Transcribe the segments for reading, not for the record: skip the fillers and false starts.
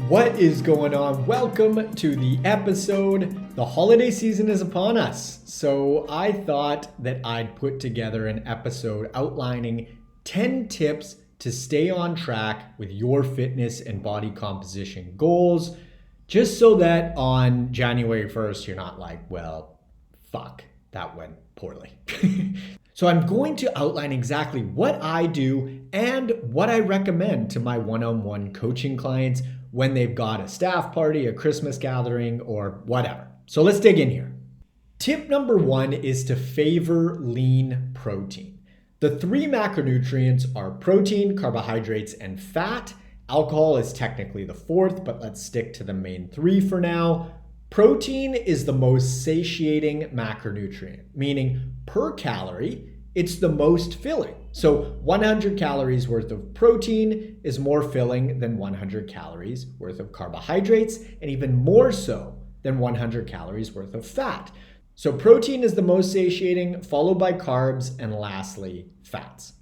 What is going on? Welcome to the episode. The holiday season is upon us, so I thought that I'd put together an episode outlining 10 tips to stay on track with your fitness and body composition goals, just so that on January 1st, you're not like, well, fuck, that went poorly. So I'm going to outline exactly what I do and what I recommend to my one-on-one coaching clients when they've got a staff party, a Christmas gathering, or whatever. So let's dig in here. Tip number 1 is to favor lean protein. The 3 macronutrients are protein, carbohydrates, and fat. Alcohol is technically the 4th, but let's stick to the main 3 for now. Protein is the most satiating macronutrient, meaning per calorie, it's the most filling. So 100 calories worth of protein is more filling than 100 calories worth of carbohydrates, and even more so than 100 calories worth of fat. So protein is the most satiating, followed by carbs, and lastly, fats.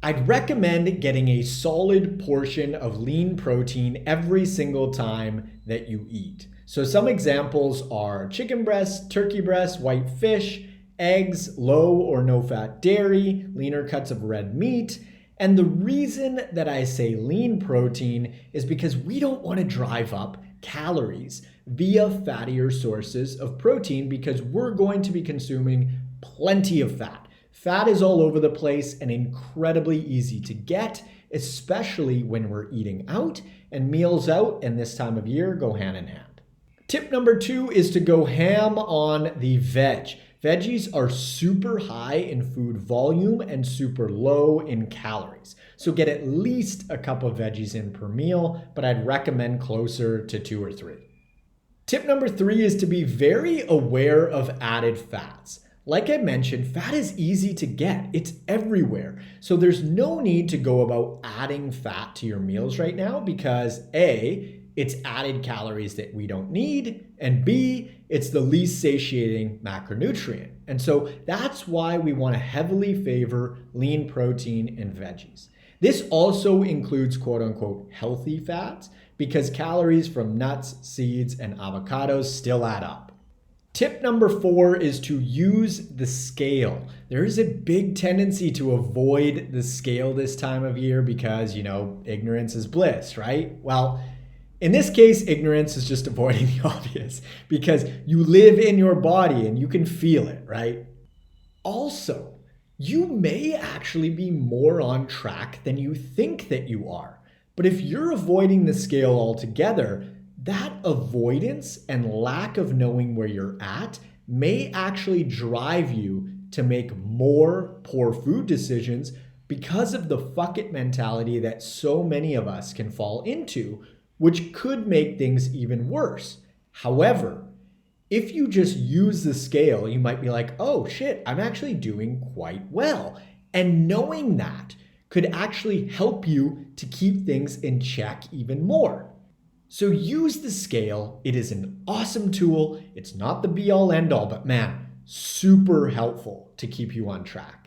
I'd recommend getting a solid portion of lean protein every single time that you eat. So some examples are chicken breast, turkey breast, white fish, eggs, low or no fat dairy, leaner cuts of red meat. And the reason that I say lean protein is because we don't want to drive up calories via fattier sources of protein because we're going to be consuming plenty of fat. Fat is all over the place and incredibly easy to get, especially when we're eating out, and meals out and this time of year go hand in hand. Tip number 2 is to go ham on the veg. Veggies are super high in food volume and super low in calories. So get at least a cup of veggies in per meal, but I'd recommend closer to 2 or 3. Tip number 3 is to be very aware of added fats. Like I mentioned, fat is easy to get. It's everywhere. So there's no need to go about adding fat to your meals right now because A, it's added calories that we don't need, and B, it's the least satiating macronutrient. And so that's why we want to heavily favor lean protein and veggies. This also includes quote unquote healthy fats because calories from nuts, seeds, and avocados still add up. Tip number 4 is to use the scale. There is a big tendency to avoid the scale this time of year because, ignorance is bliss, right? Well, in this case, ignorance is just avoiding the obvious because you live in your body and you can feel it, right? Also, you may actually be more on track than you think that you are. But if you're avoiding the scale altogether, that avoidance and lack of knowing where you're at may actually drive you to make more poor food decisions because of the fuck it mentality that so many of us can fall into, which could make things even worse. However, if you just use the scale, you might be like, oh shit, I'm actually doing quite well. And knowing that could actually help you to keep things in check even more. So use the scale. It is an awesome tool. It's not the be all end all, but man, super helpful to keep you on track.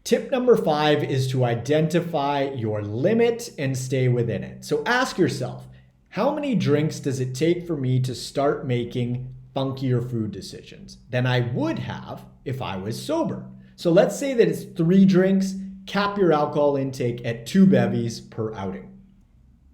Tip number 5 is to identify your limit and stay within it. So ask yourself, how many drinks does it take for me to start making funkier food decisions than I would have if I was sober? So let's say that it's 3 drinks, cap your alcohol intake at 2 bevies per outing.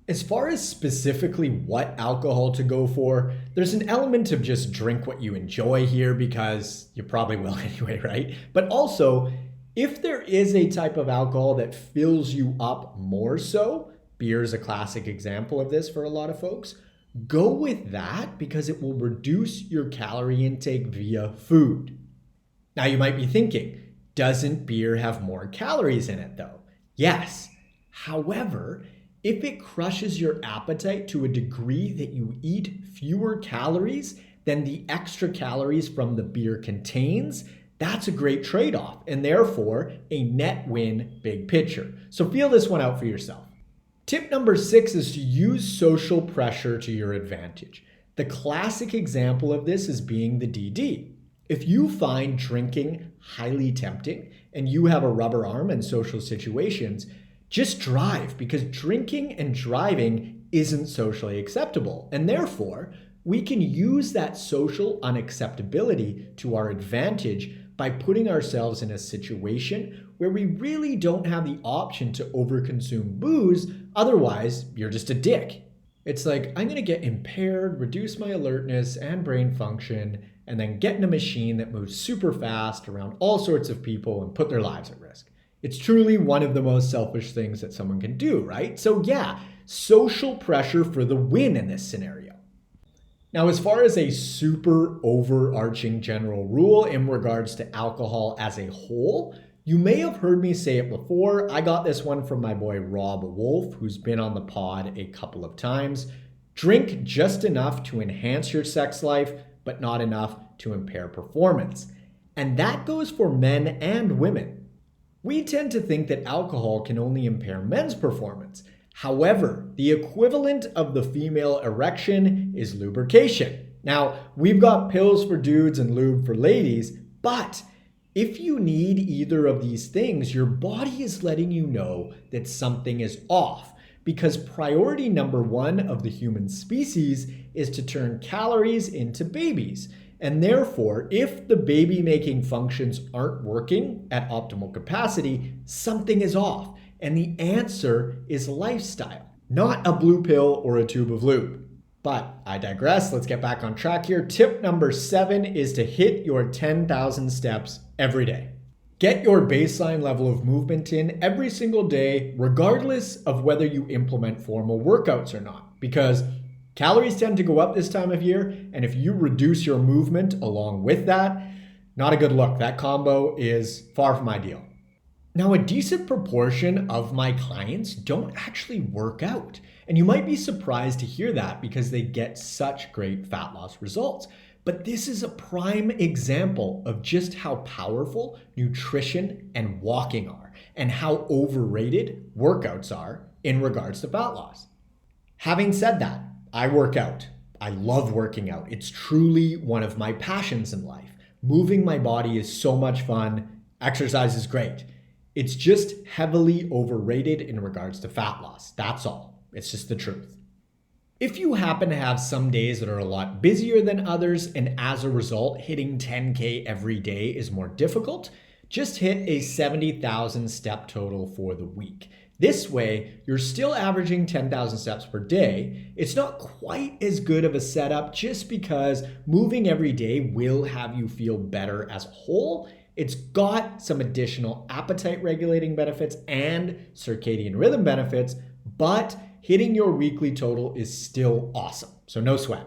As far as specifically what alcohol to go for, there's an element of just drink what you enjoy here because you probably will anyway, right? But also, if there is a type of alcohol that fills you up more so, beer is a classic example of this for a lot of folks, go with that because it will reduce your calorie intake via food. Now you might be thinking, doesn't beer have more calories in it though? Yes. However, if it crushes your appetite to a degree that you eat fewer calories than the extra calories from the beer contains, that's a great trade-off and therefore a net win big picture. So feel this one out for yourself. Tip number 6 is to use social pressure to your advantage. The classic example of this is being the DD. If you find drinking highly tempting and you have a rubber arm in social situations, Just drive, because drinking and driving isn't socially acceptable. And therefore, we can use that social unacceptability to our advantage by putting ourselves in a situation where we really don't have the option to overconsume booze. Otherwise, you're just a dick. It's like, I'm going to get impaired, reduce my alertness and brain function, and then get in a machine that moves super fast around all sorts of people and put their lives at risk. It's truly one of the most selfish things that someone can do, right? So yeah, social pressure for the win in this scenario. Now, as far as a super overarching general rule in regards to alcohol as a whole, you may have heard me say it before. I got this one from my boy Rob Wolf, who's been on the pod a couple of times. Drink just enough to enhance your sex life, but not enough to impair performance. And that goes for men and women. We tend to think that alcohol can only impair men's performance. However, the equivalent of the female erection is lubrication. Now, we've got pills for dudes and lube for ladies, but if you need either of these things, your body is letting you know that something is off, because priority number one of the human species is to turn calories into babies. And therefore, if the baby-making functions aren't working at optimal capacity, something is off. And the answer is lifestyle, not a blue pill or a tube of lube. But I digress. Let's get back on track here. Tip number 7 is to hit your 10,000 steps every day. Get your baseline level of movement in every single day, regardless of whether you implement formal workouts or not. Because calories tend to go up this time of year, and if you reduce your movement along with that, not a good look. That combo is far from ideal. Now, a decent proportion of my clients don't actually work out. And you might be surprised to hear that because they get such great fat loss results. But this is a prime example of just how powerful nutrition and walking are, and how overrated workouts are in regards to fat loss. Having said that, I work out. I love working out. It's truly one of my passions in life. Moving my body is so much fun. Exercise is great. It's just heavily overrated in regards to fat loss. That's all. It's just the truth. If you happen to have some days that are a lot busier than others, and as a result, hitting 10K every day is more difficult, just hit a 70,000 step total for the week. This way, you're still averaging 10,000 steps per day. It's not quite as good of a setup just because moving every day will have you feel better as a whole. It's got some additional appetite regulating benefits and circadian rhythm benefits, but hitting your weekly total is still awesome, so no sweat.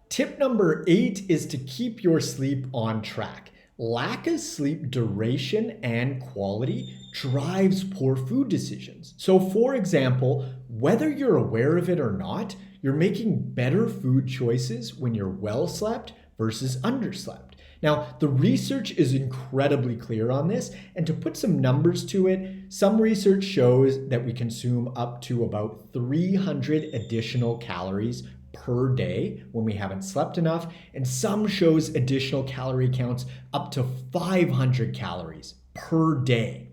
Tip number 8 is to keep your sleep on track. Lack of sleep duration and quality drives poor food decisions. So for example, whether you're aware of it or not, you're making better food choices when you're well slept versus underslept. Now, the research is incredibly clear on this, and to put some numbers to it, some research shows that we consume up to about 300 additional calories per day when we haven't slept enough, and some shows additional calorie counts up to 500 calories per day.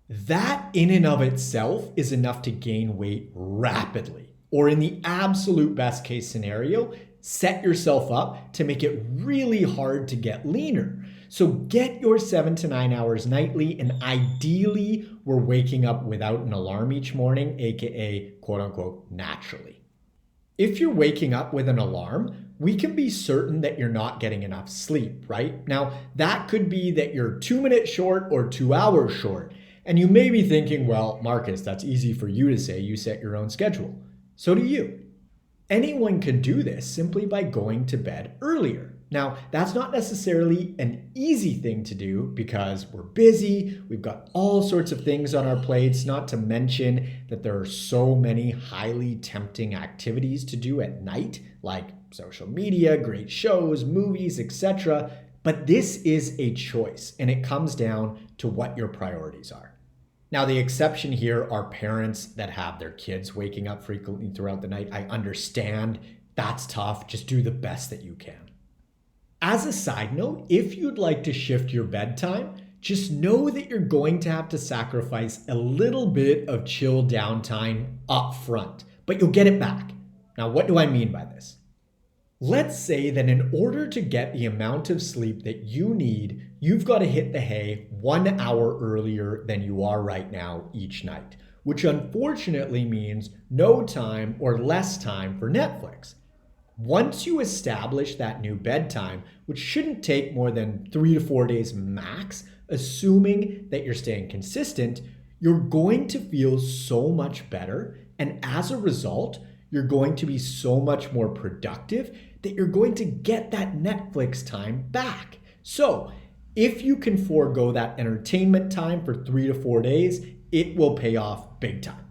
That in and of itself is enough to gain weight rapidly, or in the absolute best case scenario, set yourself up to make it really hard to get leaner. So get your 7 to 9 hours nightly, and ideally we're waking up without an alarm each morning, aka quote unquote naturally. If you're waking up with an alarm, we can be certain that you're not getting enough sleep, right? Now, that could be that you're 2 minutes short or 2 hours short. And you may be thinking, well, Marcus, that's easy for you to say. You set your own schedule. So do you. Anyone can do this simply by going to bed earlier. Now, that's not necessarily an easy thing to do because we're busy, we've got all sorts of things on our plates, not to mention that there are so many highly tempting activities to do at night, like social media, great shows, movies, etc. But this is a choice, and it comes down to what your priorities are. Now, the exception here are parents that have their kids waking up frequently throughout the night. I understand that's tough. Just do the best that you can. As a side note, if you'd like to shift your bedtime, just know that you're going to have to sacrifice a little bit of chill downtime up front, but you'll get it back. Now, what do I mean by this? Let's say that in order to get the amount of sleep that you need, you've got to hit the hay 1 hour earlier than you are right now each night, which unfortunately means no time or less time for Netflix. Once you establish that new bedtime, which shouldn't take more than 3 to 4 days max, assuming that you're staying consistent, you're going to feel so much better. And as a result, you're going to be so much more productive that you're going to get that Netflix time back. So if you can forego that entertainment time for 3 to 4 days, it will pay off big time.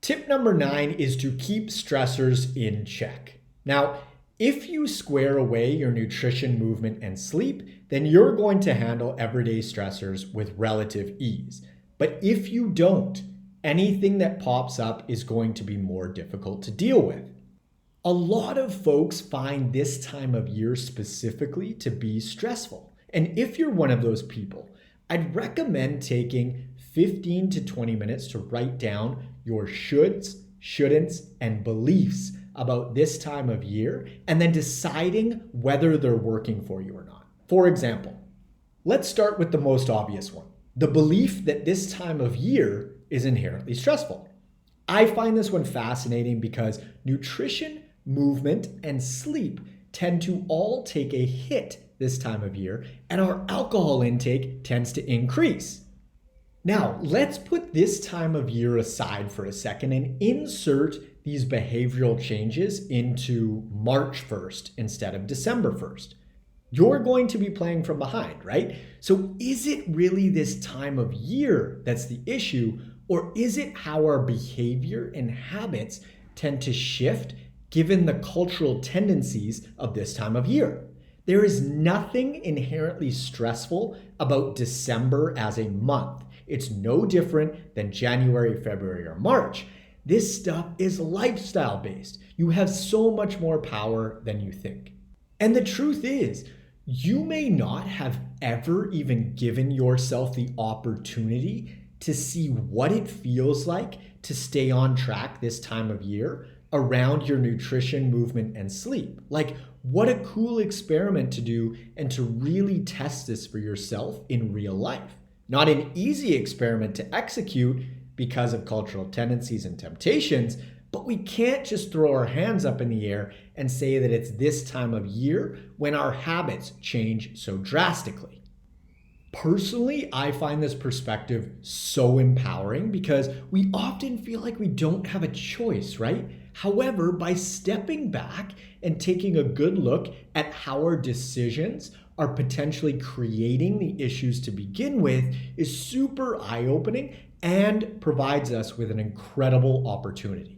Tip number 9 is to keep stressors in check. Now, if you square away your nutrition, movement, and sleep, then you're going to handle everyday stressors with relative ease. But if you don't, anything that pops up is going to be more difficult to deal with. A lot of folks find this time of year specifically to be stressful. And if you're one of those people, I'd recommend taking 15 to 20 minutes to write down your shoulds, shouldn'ts, and beliefs about this time of year, and then deciding whether they're working for you or not. For example, let's start with the most obvious one, the belief that this time of year is inherently stressful. I find this one fascinating because nutrition, movement, and sleep tend to all take a hit this time of year, and our alcohol intake tends to increase. Now, let's put this time of year aside for a second and insert these behavioral changes into March 1st instead of December 1st. You're going to be playing from behind, right? So is it really this time of year that's the issue, or is it how our behavior and habits tend to shift given the cultural tendencies of this time of year? There is nothing inherently stressful about December as a month. It's no different than January, February, or March. This stuff is lifestyle based. You have so much more power than you think. And the truth is, you may not have ever even given yourself the opportunity to see what it feels like to stay on track this time of year around your nutrition, movement, and sleep. Like, what a cool experiment to do and to really test this for yourself in real life. Not an easy experiment to execute because of cultural tendencies and temptations, but we can't just throw our hands up in the air and say that it's this time of year when our habits change so drastically. Personally, I find this perspective so empowering because we often feel like we don't have a choice, right? However, by stepping back and taking a good look at how our decisions are potentially creating the issues to begin with is super eye-opening and provides us with an incredible opportunity.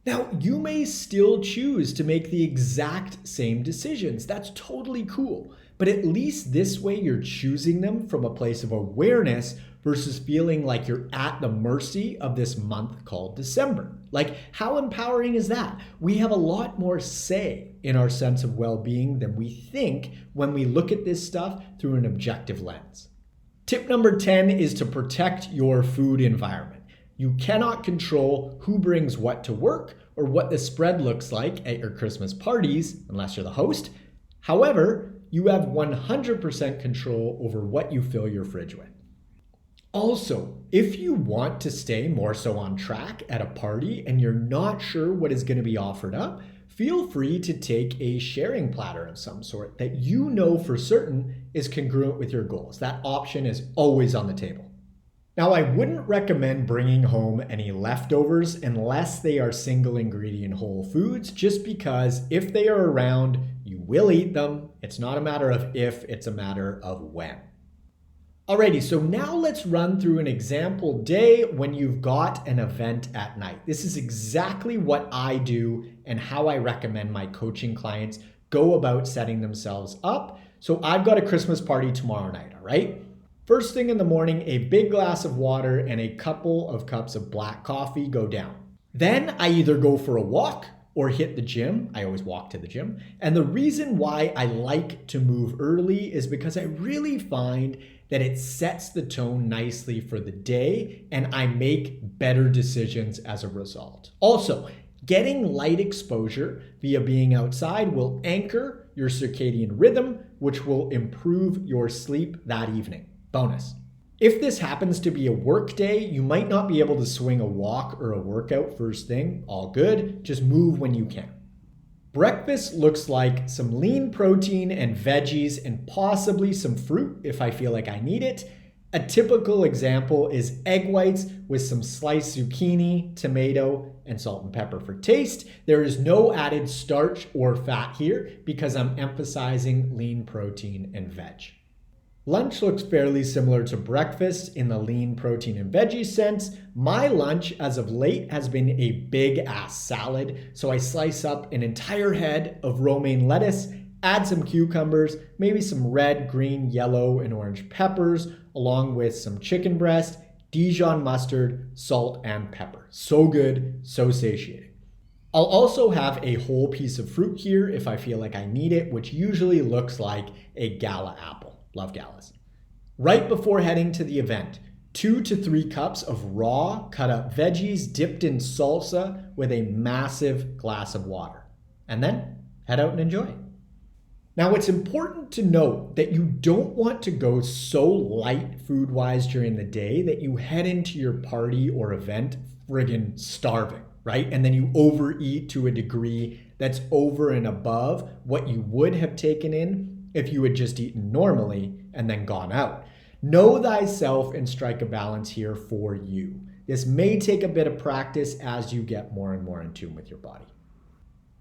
Now, you may still choose to make the exact same decisions. That's totally cool. But at least this way you're choosing them from a place of awareness versus feeling like you're at the mercy of this month called December. Like, how empowering is that? We have a lot more say in our sense of well-being than we think when we look at this stuff through an objective lens. Tip number 10 is to protect your food environment. You cannot control who brings what to work or what the spread looks like at your Christmas parties, unless you're the host. However, you have 100% control over what you fill your fridge with. Also, if you want to stay more so on track at a party and you're not sure what is going to be offered up, feel free to take a sharing platter of some sort that you know for certain is congruent with your goals. That option is always on the table. Now, I wouldn't recommend bringing home any leftovers unless they are single ingredient whole foods, just because if they are around, you will eat them. It's not a matter of if, it's a matter of when. Alrighty, so now let's run through an example day when you've got an event at night. This is exactly what I do and how I recommend my coaching clients go about setting themselves up. So I've got a Christmas party tomorrow night, all right? First thing in the morning, a big glass of water and a couple of cups of black coffee go down. Then I either go for a walk or hit the gym. I always walk to the gym. And the reason why I like to move early is because I really find that it sets the tone nicely for the day and I make better decisions as a result. Also, getting light exposure via being outside will anchor your circadian rhythm, which will improve your sleep that evening. Bonus. If this happens to be a work day, you might not be able to swing a walk or a workout first thing. All good. Just move when you can. Breakfast looks like some lean protein and veggies and possibly some fruit if I feel like I need it. A typical example is egg whites with some sliced zucchini, tomato, and salt and pepper for taste. There is no added starch or fat here because I'm emphasizing lean protein and veg. Lunch looks fairly similar to breakfast in the lean protein and veggie sense. My lunch as of late has been a big ass salad. So I slice up an entire head of romaine lettuce, add some cucumbers, maybe some red, green, yellow, and orange peppers, along with some chicken breast, Dijon mustard, salt, and pepper. So good, so satiating. I'll also have a whole piece of fruit here if I feel like I need it, which usually looks like a gala apple. Love galas. Right before heading to the event, 2 to 3 cups of raw cut up veggies dipped in salsa with a massive glass of water. And then head out and enjoy. Now it's important to note that you don't want to go so light food-wise during the day that you head into your party or event friggin' starving, right? And then you overeat to a degree that's over and above what you would have taken in if you had just eaten normally and then gone out. Know thyself and strike a balance here for you. This may take a bit of practice as you get more and more in tune with your body.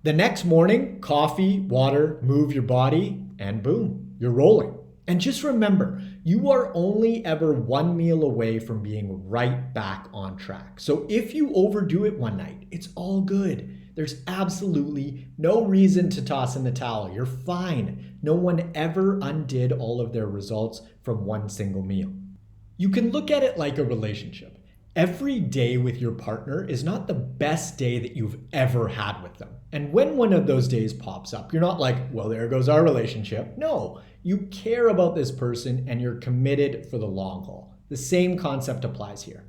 The next morning, coffee, water, move your body, and boom, you're rolling. And just remember, you are only ever one meal away from being right back on track. So if you overdo it one night, it's all good. There's absolutely no reason to toss in the towel. You're fine. No one ever undid all of their results from one single meal. You can look at it like a relationship. Every day with your partner is not the best day that you've ever had with them. And when one of those days pops up, you're not like, well, there goes our relationship. No, you care about this person and you're committed for the long haul. The same concept applies here.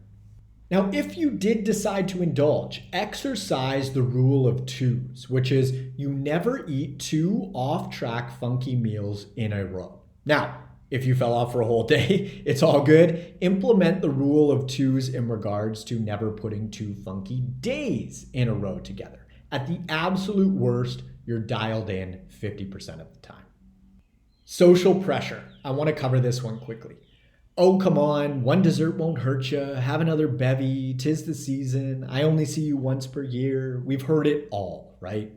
Now, if you did decide to indulge, exercise the rule of twos, which is you never eat 2 off-track funky meals in a row. Now, if you fell off for a whole day, it's all good. Implement the rule of twos in regards to never putting 2 funky days in a row together. At the absolute worst, you're dialed in 50% of the time. Social pressure. I want to cover this one quickly. Oh, come on, one dessert won't hurt you. Have another bevy. 'Tis the season. I only see you once per year. We've heard it all, right?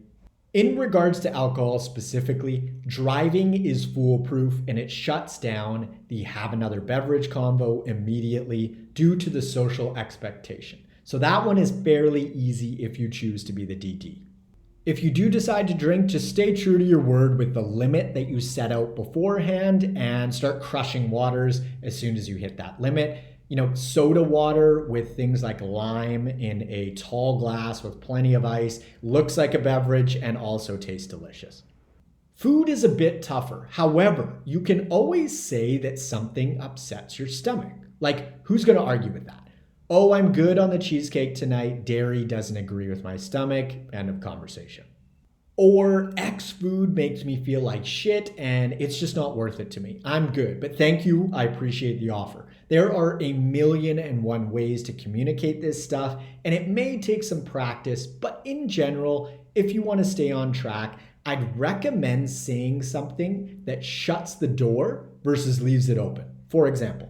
In regards to alcohol specifically, driving is foolproof and it shuts down the have another beverage combo immediately due to the social expectation. So that one is fairly easy if you choose to be the DD. If you do decide to drink, just stay true to your word with the limit that you set out beforehand and start crushing waters as soon as you hit that limit. Soda water with things like lime in a tall glass with plenty of ice looks like a beverage and also tastes delicious. Food is a bit tougher. However, you can always say that something upsets your stomach. Like, who's going to argue with that? Oh, I'm good on the cheesecake tonight. Dairy doesn't agree with my stomach. End of conversation. Or X food makes me feel like shit and it's just not worth it to me. I'm good, but thank you. I appreciate the offer. There are 1,000,001 ways to communicate this stuff, and it may take some practice, but in general, if you want to stay on track, I'd recommend saying something that shuts the door versus leaves it open. For example,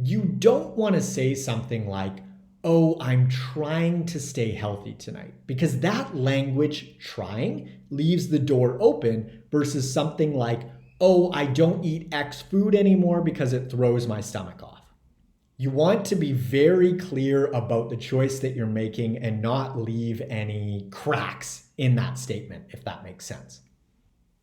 you don't want to say something like, oh, I'm trying to stay healthy tonight, because that language, trying, leaves the door open versus something like, oh, I don't eat X food anymore because it throws my stomach off. You want to be very clear about the choice that you're making and not leave any cracks in that statement, if that makes sense.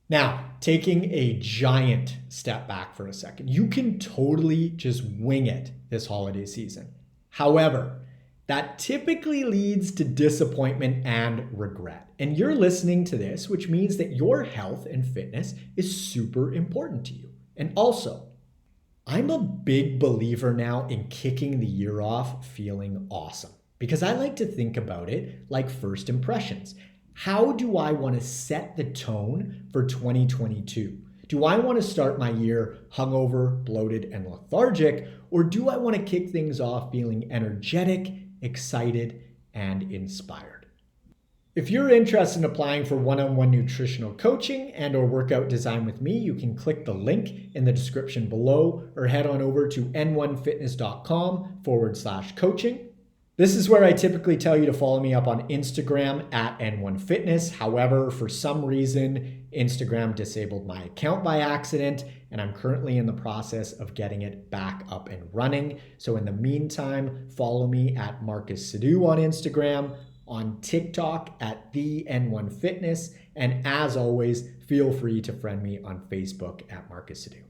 Now, taking a giant step back for a second, you can totally just wing it this holiday season. However, That typically leads to disappointment and regret. And you're listening to this, which means that your health and fitness is super important to you. And also, I'm a big believer now in kicking the year off feeling awesome because I like to think about it like first impressions. How do I want to set the tone for 2022? Do I want to start my year hungover, bloated, and lethargic, or do I want to kick things off feeling energetic, excited, and inspired? If you're interested in applying for one-on-one nutritional coaching and or workout design with me, you can click the link in the description below or head on over to n1fitness.com/coaching. This is where I typically tell you to follow me up on Instagram at N1Fitness. However, for some reason, Instagram disabled my account by accident, and I'm currently in the process of getting it back up and running. So in the meantime, follow me at Marcus Sidhu on Instagram, on TikTok at the N1Fitness, and as always, feel free to friend me on Facebook at Marcus Sidhu.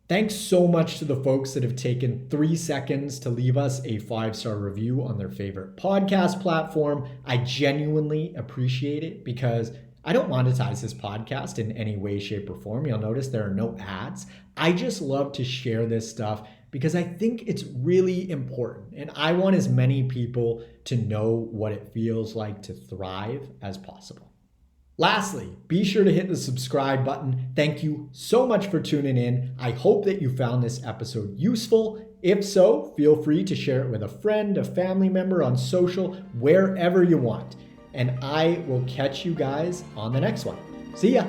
Thanks so much to the folks that have taken 3 seconds to leave us a 5-star review on their favorite podcast platform. I genuinely appreciate it because I don't monetize this podcast in any way, shape, or form. You'll notice there are no ads. I just love to share this stuff because I think it's really important. And I want as many people to know what it feels like to thrive as possible. Lastly, be sure to hit the subscribe button. Thank you so much for tuning in. I hope that you found this episode useful. If so, feel free to share it with a friend, a family member on social, wherever you want. And I will catch you guys on the next one. See ya.